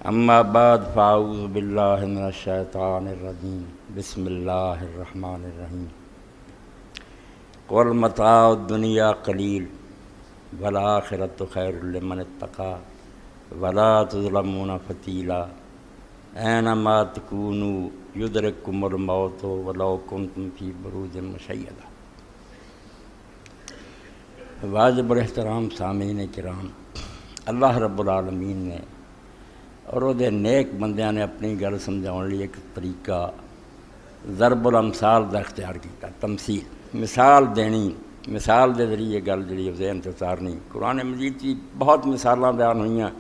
اما بعد فاعوذ باللہ من الشیطان الرجیم بسم اللہ الرحمن الرحیم قل متاع الدنیا قلیل والآخرۃ خیر لمن اتقی ولا تظلمون فتیلا اینما تکونوا یدرککم الموت ولو کنتم فی بروج مشیدہ۔ واجب الاحترام سامعین کرام، اللہ رب العالمین نے اور وہ نیک بندیاں نے اپنی گل سمجھاؤن لیے ایک طریقہ ضرب الامثال دا اختیار کیا، تمثیل، مثال دینی، مثال دے ذریعے گل جڑی ذہن تے اتارنی۔ قرآن مجید کی بہت مثالاں بیان ہوئیاں،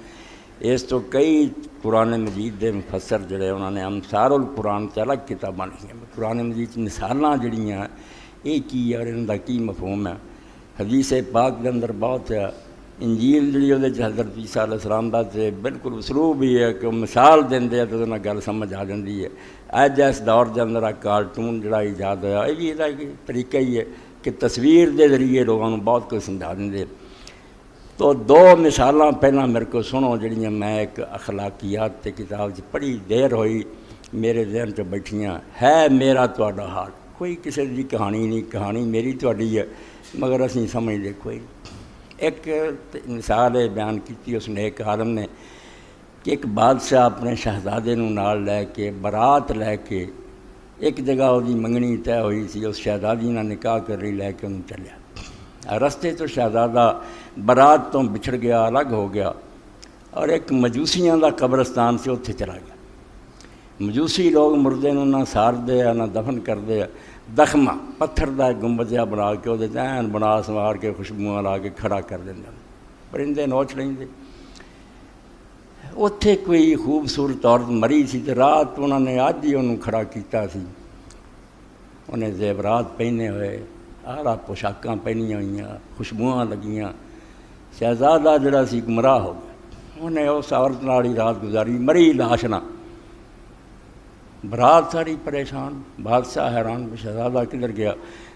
اس تو کئی قرآن مجید دے مفسر جڑے انہوں نے امثال القرآن تے الگ کتاباں لکھیاں۔ قرآن مجید مثالاں جڑیاں یہ کی اور ان دا کی مفہوم ہے، حدیث پاک دے اندر بہت ہے۔ انجیل جڑی وہ حضرت عیسیٰ علیہ السلام دا تے بالکل اسلوب ہی ہے کہ مثال دیندے ہیں تو انہاں گل سمجھ آ جاندی ہے۔ اج اس دور دے اندر کارٹون جڑا ایجاد ہویا یہ بھی یہ طریقہ ہی ہے کہ تصویر دے ذریعے لوگوں کو بہت کچھ سمجھا دیندے۔ تو دو مثالاں پہلاں میرے کو سنو جڑیاں میں ایک اخلاقیات تے کتاب پڑھی، دیر ہوئی میرے ذہن چ بیٹھیاں۔ ہے میرا تہاڈا حال، کوئی کسی دی کہانی نہیں، کہانی میری تہاڈی ہے مگر اسی سمجھ دے کوئی۔ ایک مثال بیان کی اس نیک عالم نے کہ ایک بادشاہ اپنے شہزادے نوں نال لے کے برات لے کے ایک جگہ وہی منگنی طے ہوئی سی، اس شہزادی نال نکاح کر رہی لے کے انہوں چلیا۔ رستے تو شہزادہ برات تو بچھڑ گیا، الگ ہو گیا اور ایک مجوسیاں دا قبرستان سے اتھے چلا گیا۔ مجوسی لوگ مردے نوں نہ سار دے نہ دفن کر دے، دخمہ پتھر دا گنبدیہ بنا کے وہ این بنا سوار کے خوشبوواں لا کے کھڑا کر دیں، پرندے نوچ لیں دے۔ اتھے کوئی خوبصورت عورت مری سی تے رات انہوں نے اج ہی انہوں کھڑا کیتا سی، انہیں زیورات پہنے ہوئے، آلہ پوشاکاں پہنیاں ہوئیاں، خوشبوواں لگیاں۔ شہزادہ جڑا سی گمراہ ہو گیا، انہیں اس عورت نال ہی رات گزاری، مری لاش نہ۔ برات ساری پریشان، بادشاہ حیران شہزادہ کدھر گیا،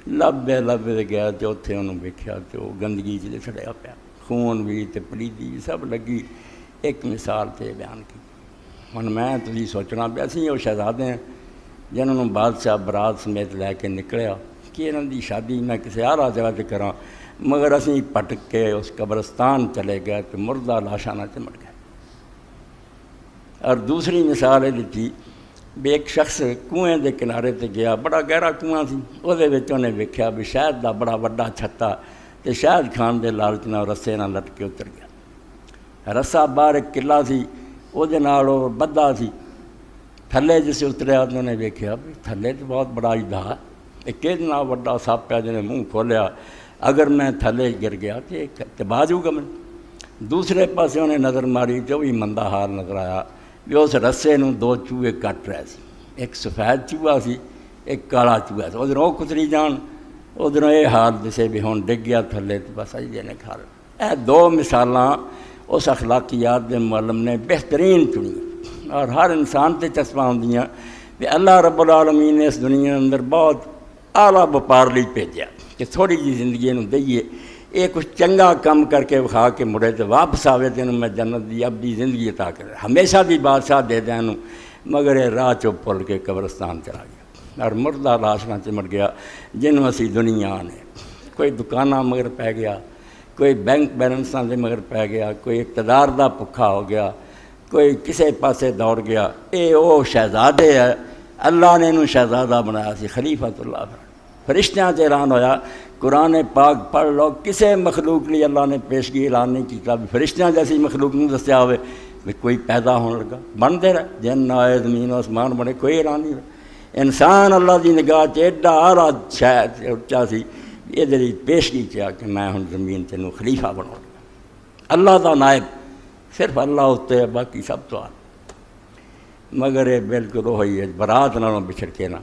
لبے گیا تو اتنے انہوں ویکھیا تو وہ گندگی چڑیا پیا، خون بھی تے پلیدی بھی سب لگی۔ ایک مثال تے بیان کی۔ ہن میں تسی سوچنا پیا سی وہ شہزادے ہیں جنہوں نے بادشاہ برات سمیت لے کے نکلیا کہ انہوں دی شادی میں کسی اعلیٰ جگہ تے کراں، مگر اسی پٹک کے اس قبرستان چلے گئے تو مردہ لاشاں نہ چمٹ گئے۔ اور دوسری مثال یہ دیتی بھی ایک شخص کنویں دے کنارے تے گیا، بڑا گہرا کنواں سی، وہ انہیں ویکھیا بھی شہد دا بڑا وڈا چھتا تے شہد کھان دے لالچ نال رسے نال لٹ کے اتر گیا۔ رسا باہر ایک قلعہ سی، وہ بدھا سی، تھلے جسے اتریا تو انہیں ویکھیا بھی تھلے تو بہت بڑا ہی دا، ایک اتنا وڈا سپ پیا جنہیں منہ کھولیا، اگر میں تھلے گر گیا تو تباہ جو گا میں۔ دوسرے پاسے انہیں نظر ماری تو بھی مندہ حال نظر آیا بھی اس رسے نوں دو چوہے کٹ رہے سی، ایک سفید چوہا سی ایک کالا چوہا سی، ادھر وہ کتری جان ادھروں یہ حال دسے بھی ہوں ڈگ گیا تھلے تو بس اج نے کھا لیا۔ یہ دو مثالاں اس اخلاقیات دے معلم نے بہترین چنی اور ہر انسان تے چسپاں ہوندیاں کہ اللہ رب العالمین نے اس دنیا اندر بہت اعلیٰ وپار لی بھیجا کہ تھوڑی جی زندگی نوں دئیے، یہ کچھ چنگا کم کر کے وکھا کے مڑے تو واپس آوے تو میں جنت دی ابدی زندگی عطا کرے، ہمیشہ دی بادشاہ دے دیں انہوں، مگر یہ راہ چو پل کے قبرستان چلا گیا اور مردہ لاش نہ چمٹ گیا۔ جنوں اسی دنیا نے کوئی دکاناں مگر پہ گیا، کوئی بینک بیلنساں دے مگر پہ گیا، کوئی اقتدار دا بھکھا ہو گیا، کوئی کسے پاسے دوڑ گیا۔ اے او شہزادے ہے، اللہ نے انہوں شہزادہ بنایا سی، خلیفۃ اللہ فرشتیاں تے اعلان ہویا۔ قرآن پاک پڑھ لو، کسے مخلوق لی اللہ نے پیشگی اعلان نہیں کیتا بھی فرشتیاں جیسی مخلوق نہیں دسیا ہوئے بھی کوئی پیدا ہونے لگا، بنتے رہے جن آئے زمین و آسمان بنے، کوئی اعلان نہیں ہوئے۔ انسان اللہ دی نگاہ چ ایڈا اعلیٰ شاید اچا سی، یہ دلی پیشگی کیا کہ میں ہن زمین تینوں خلیفہ بنا لگا، اللہ دا نائب، صرف اللہ ہوتے ہے باقی سب تو مگر یہ بالکل وہی ہے برات نالوں بچھڑ کے نہ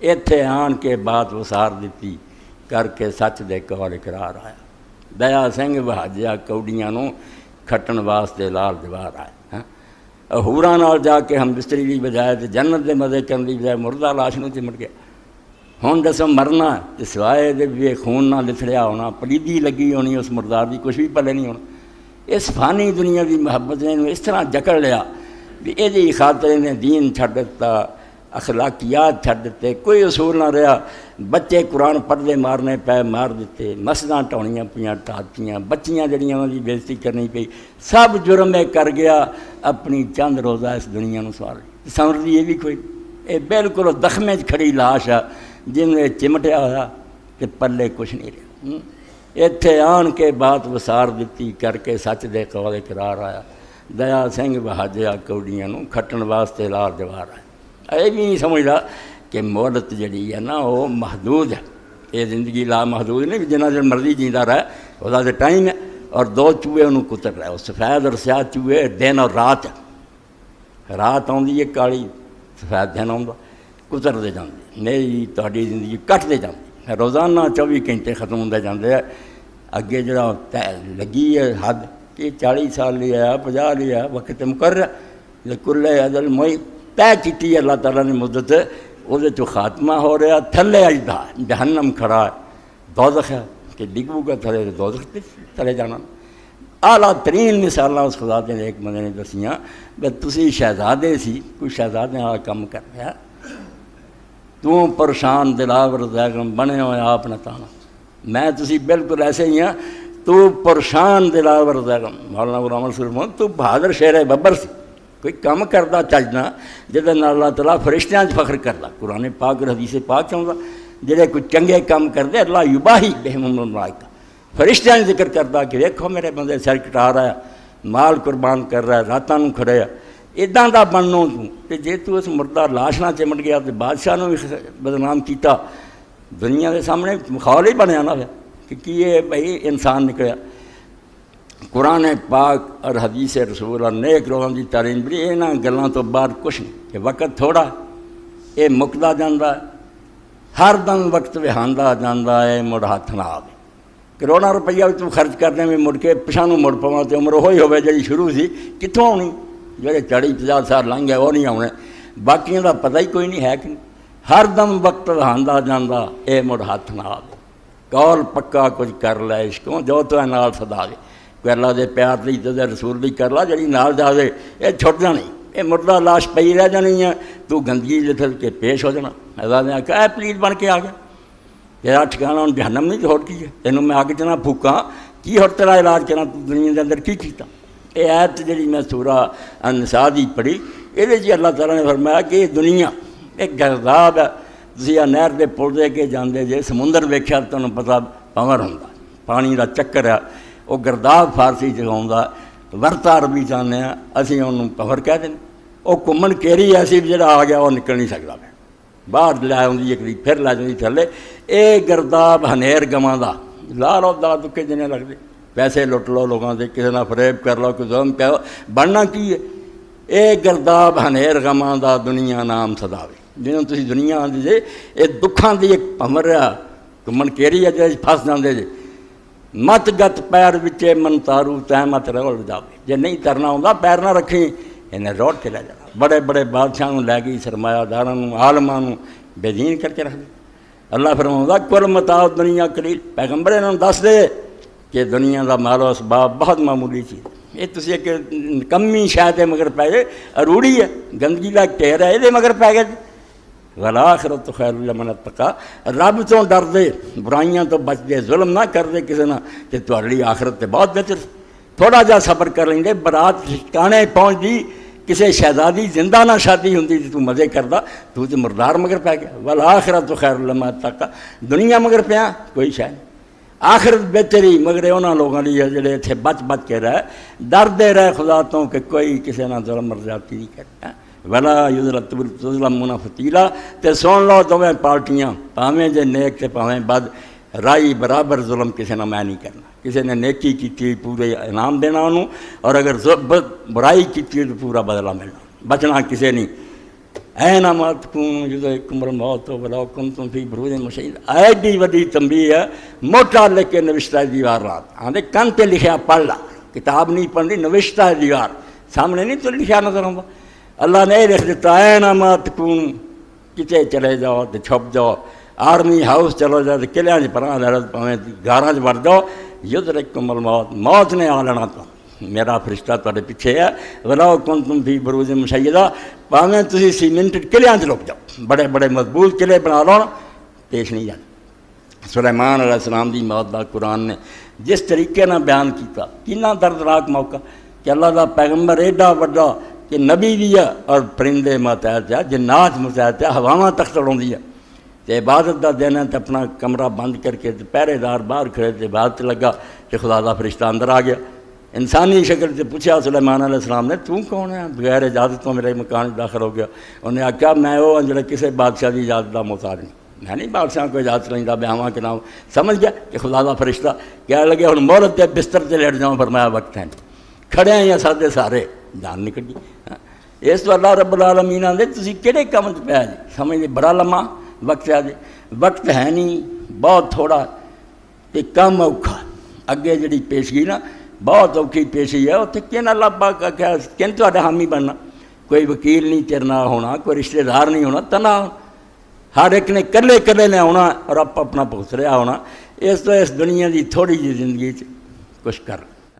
ایتھے آن کے بات وسار دیتی کر کے سچ دے کول اقرار آیا۔ دیا سنگھ بہاجیا کوڈیاں نوں کھٹن واسطے لال دیوار آئے، ہوراں نال جا کے ہم بستری دی بجائے تے جنت دے مزے کرن دی بجائے مردہ لاش نوں چمٹ گیا۔ ہن دسو مرنا تے سوائے دے بھی خون نہ لتھڑیا ہونا، پلیدی لگی ہونی اس مردار دی، کچھ بھی پلے نہیں ہونا۔ اس فانی دنیا دی محبت نے اس طرح جکڑ لیا بھی یہ خاطر نے دین چھڈ دیتا، اخلاقیات چھڈ دیتے، کوئی اصول نہ رہا، بچے قرآن پڑھتے مارنے پے مار دیتے، مسجداں ٹھاؤنیاں پئیاں ٹھاتیاں، بچیاں جڑیاں انہاں دی بےزتی کرنی پئی، سب جرم یہ کر گیا، اپنی چند روزہ اس دنیا نو سنوردی یہ بھی کوئی، یہ بالکل دخمے کھڑی لاش ہے جن نے چمٹیا ہوا کہ پلے کچھ نہیں رہا۔ اتنے آن کے بات وسار دیتی کر کے سچ دے قول اقرار آیا، دیا سنگھ بہاجیا کوڑیاں نو کھٹن واسطے لار جوار آیا۔ یہ بھی نہیں سمجھدا کہ مہلت جڑی ہے نا وہ محدود ہے، یہ زندگی لا محدود نہیں، جنہ دن مرضی جیندا رہے وہ دے ٹائم ہے، اور دو چوہے انہوں کتر رہے، وہ سفید اور سیاہ چوہے، دن اور رات ہے، رات آتی ہے کالی، سفید دن آتا، کتر دے جاندے، میری تہاڈی زندگی کٹ دے جاندی، روزانہ 24 گھنٹے ختم ہوندے جاندے ہیں، اگے جڑا لگی ہے حد کہ 40 سال لیا 50 لیا، وقت مقرر لکل اجل موئی طے کیتی ہے اللہ تعالیٰ نے مدت، وہ خاتمہ ہو رہا، تھلے اجدا جہنم کھڑا ہے، دوزخ ہے کہ ڈگو کا تھلے دوزخ تھلے جانا۔ اعلیٰ ترین مثالاں اس خدا نے ایک بندے نے دسیاں کہ تسی شہزادے سی، کوئی شہزادے والا کم کر رہا، تو پریشان دلاور زیغم بنے ہوئے آپ نہ تانا، میں تسی بالکل ایسے ہی ہیں، تو پریشان دلاور زیغم، مولانا غلام رسول محمد تو بہادر شیر ببر سی، کوئی کم کردا چجنا جہاں اللہ تعالیٰ فرشتیاں فخر کردا، قرآن پاک اور حدیث پاک چاہتا جہے کوئی چنگے کام کردے اللہ یباہی بہم الملائکہ، فرشتیاں ذکر کردا کہ دیکھو میرے بندے سر کٹا رہا ہے، مال قربان کر رہا ہے، راتاں نوں کھڑے ہے، اداں دا بننوں تو جے تو اس مردہ لاش نہ چمٹ گیا تو بادشاہ نوں بھی بدنام کیتا، دنیا کے سامنے مخول ہی بنیا نہ کہ یہ بھائی انسان نکلیا۔ قرآن پاک اور حدیث رسول اور نیک لوگوں کی تعلیم بھی یہاں گلوں تو باہر کچھ نہیں، کہ وقت تھوڑا یہ مکدا جاندہ ہے، ہر دم وقت وہاندا جاندہ ہے، مڑ ہاتھ نہ آوے، کروڑاں روپیہ بھی تم خرچ کرنے میں مڑ کے پچھانوں مڑ پواں تو عمر ہوئی ہوئے جی شروع سی کتوں آنی، جڑے 40-50 سال لنگ گئے وہ نہیں آنے، باقیوں کا پتہ ہی کوئی نہیں ہے کہ نہیں، ہر دم وقت وہاندا جاندہ اے مڑ ہاتھ نہ آوے، کول پکا کچھ کر لے عشقوں جو تو نال سدا دے، کوئی اللہ دے پیار دی تو رسول دی کر لا جڑی نال جاوے یہ چھٹ جانی، یہ مردہ لاش پئی رہ جانی ہے، تو گندگی لتھل کے پیش ہو جانا۔ اللہ نے آکھا اے پلیت بن کے آ گیا، تیرا ٹھکانا ہوں جہنم نہیں تو ہوٹ کی ہے، تینوں میں آگے چنا پھوکاں کی ہوٹ تیرا علاج کرنا، تو دنیا کے اندر کی کیتا۔ یہ آیت جڑی میں سورہ النساء دی پڑھی، یہ جی اللہ تعالیٰ نے فرمایا کہ یہ دنیا ایک گرداب ہے، تسی نہر دے پل دے کے جاندے جے سمندر ویکھیا تمہیں پتہ پاور ہوندا، پانی دا چکر ہے، وہ گرداب فارسی چاہتا ورتا عربی چاہتے ہیں، اسی انہوں پور کہہ دیں، وہ گھومن کیری ایسی بھی جڑا آ گیا وہ نکل نہیں سکتا، باہر لے آئی ایک پھر لے جاتی تھلے، یہ گرداب ہنیر گواں دا لا لو دا دکھے جنے لگتے، پیسے لٹ لو لوگوں سے، کسی نہ فریب کر لو، کسی ظلم پہ بننا کی ہے، یہ گرداب ہنیر گواں دا دنیا نام سداوے، جنہوں تسی دنیا آدھی جے یہ دکھاں دی ایک پمر ہے، گھومن کیری ہے جی پھس جاندے جے، مت گت پیر بچے من تارو تہ مت رول جاوے، جے نہیں ترنا ہوندا پیر نہ رکھیں انہیں روڑ کے لے جانا، بڑے بڑے بادشاہوں لے گئی، سرمایہ داراں عالماں بے دین کر کے رکھ دے۔ اللہ فرماؤں کل متاع دنیا قلیل، پیغمبر انہوں دس دے کہ دنیا دا مال و اسباب بہت معمولی چیز، یہ تسی ایک کمی شاید ہے مگر پہ گئے، اروڑی ہے گندگی کا ٹھہر ہے یہ مگر پہ گئے، والآخرۃ خیر لمن اتقیٰ، رب تو ڈر دے، برائیاں تو بچ دے، ظلم نہ کر دے کسی نہ، کہ تہاڈی آخرت تے بہت بہتر، تھوڑا جا صبر کر لیں گے، برات ٹھکانے پہنچ دی، کسی شہزادی زندہ نہ شادی ہوندی تو مزے کردا، تو مردار مگر پہ گیا، والآخرۃ خیر لمن اتقیٰ، دنیا مگر پیا کوئی شے نہیں، آخرت بہتری مگر انہاں لوگاں لئی جڑے اتھے بچ بچ کے رہے، ڈردے رہے خدا تو کہ کوئی کسی نہ ظلم اور زیادتی نہیں کرتا، ولا یظلمون فتیلا، تے سن لو دونوں پارٹیاں، پاویں جے نیک تے پاویں بد، رائی برابر ظلم کسی نے میں نہیں کرنا، کسی نے نیکی کی پورے انعام دینا انہوں، اور اگر برائی کی تو پورا بدلہ ملنا، بچنا کسی نہیں۔ اینما تکونوا یدرککم الموت ولو کنتم فی بروج مشیدہ، ایڈی وڈی تنبیہ ہے، موٹا لکھ کے نوشتہ ہے دیوار رات، آندے کن تے لکھیا پڑھ لا، کتاب نہیں پڑھنی، نوشتہ ہے دیوار، سامنے نہیں تو لکھیا نظر آਉਂدا، اللہ نے لکھ دیتا اینما تکونوا، کتے چلے جاؤ تو چھپ جاؤ، آرمی ہاؤس چلو جاؤ تو قلعے پراں لڑ پاویں گاراں وڑ جاؤ، یدرککم الموت، موت نے آ لینا تو میرا فرشتہ تھوڑے پیچھے ہے، ولاؤ کنتم فی بروج مشیدہ، پاویں تسی سیمنٹڈ قلعیاں چ لک جاؤ، بڑے بڑے مضبوط قلعے بنا لو نا، پیش نہیں جاتے۔ سلیمان علیہ السلام دی موت دا قرآن نے جس طریقے نہ بیان کیتا، کتنا دردناک موقع کہ اللہ دا پیغمبر ایڈا بڑا کہ نبی بھی ہے اور پرندے ماتحت ہے، جنات ماتحت ہے، ہواواں تک تڑاؤندی ہے، تے عبادت دا دن ہے تے اپنا کمرہ بند کر کے پہرے دار باہر کھڑے تے عبادت لگا کہ خدا دا فرشتہ اندر آ گیا۔ انسانی شکل سے پوچھا سلیمان علیہ السلام نے، تو کون ہے؟ بغیر اجازت تو میرے مکان داخل ہو گیا۔ انہوں نے آخیا میں وہ ہوں جڑا کسی بادشاہ کی اجازت کا محتاج نہیں، میں نہیں بادشاہ کو اجازت لینا بیاواں کے نام۔ سمجھ گیا کہ خدا دا فرشتہ کہنے لگے ہوں مہلت تے بستر تے لیٹ جاؤں، فرمایا وقت ہے نہیں، کھڑے ہیں یا سادے سارے، جان نکل گئی۔ اس تو اللہ رب العالمین آدھے تسی کہڑے کام پہ جی، سمجھ لے بڑا لمحہ وقت ہے جی، وقت ہے نہیں، بہت تھوڑا تے کم اوکھا، اگے جڑی پیشگی نا بہت اوکھی پیشی ہے، اتنے کن اللہ پاک آخیا کن تہاڈا حامی بننا، کوئی وکیل نہیں تیرے نال ہونا، کوئی رشتہ دار نہیں ہونا، تنہا ہر ایک نے کلے کلے نے آنا اور آپ اپنا بھگت رہا ہونا۔ اس تو اس دنیا دی تھوڑی جی زندگی کچھ کر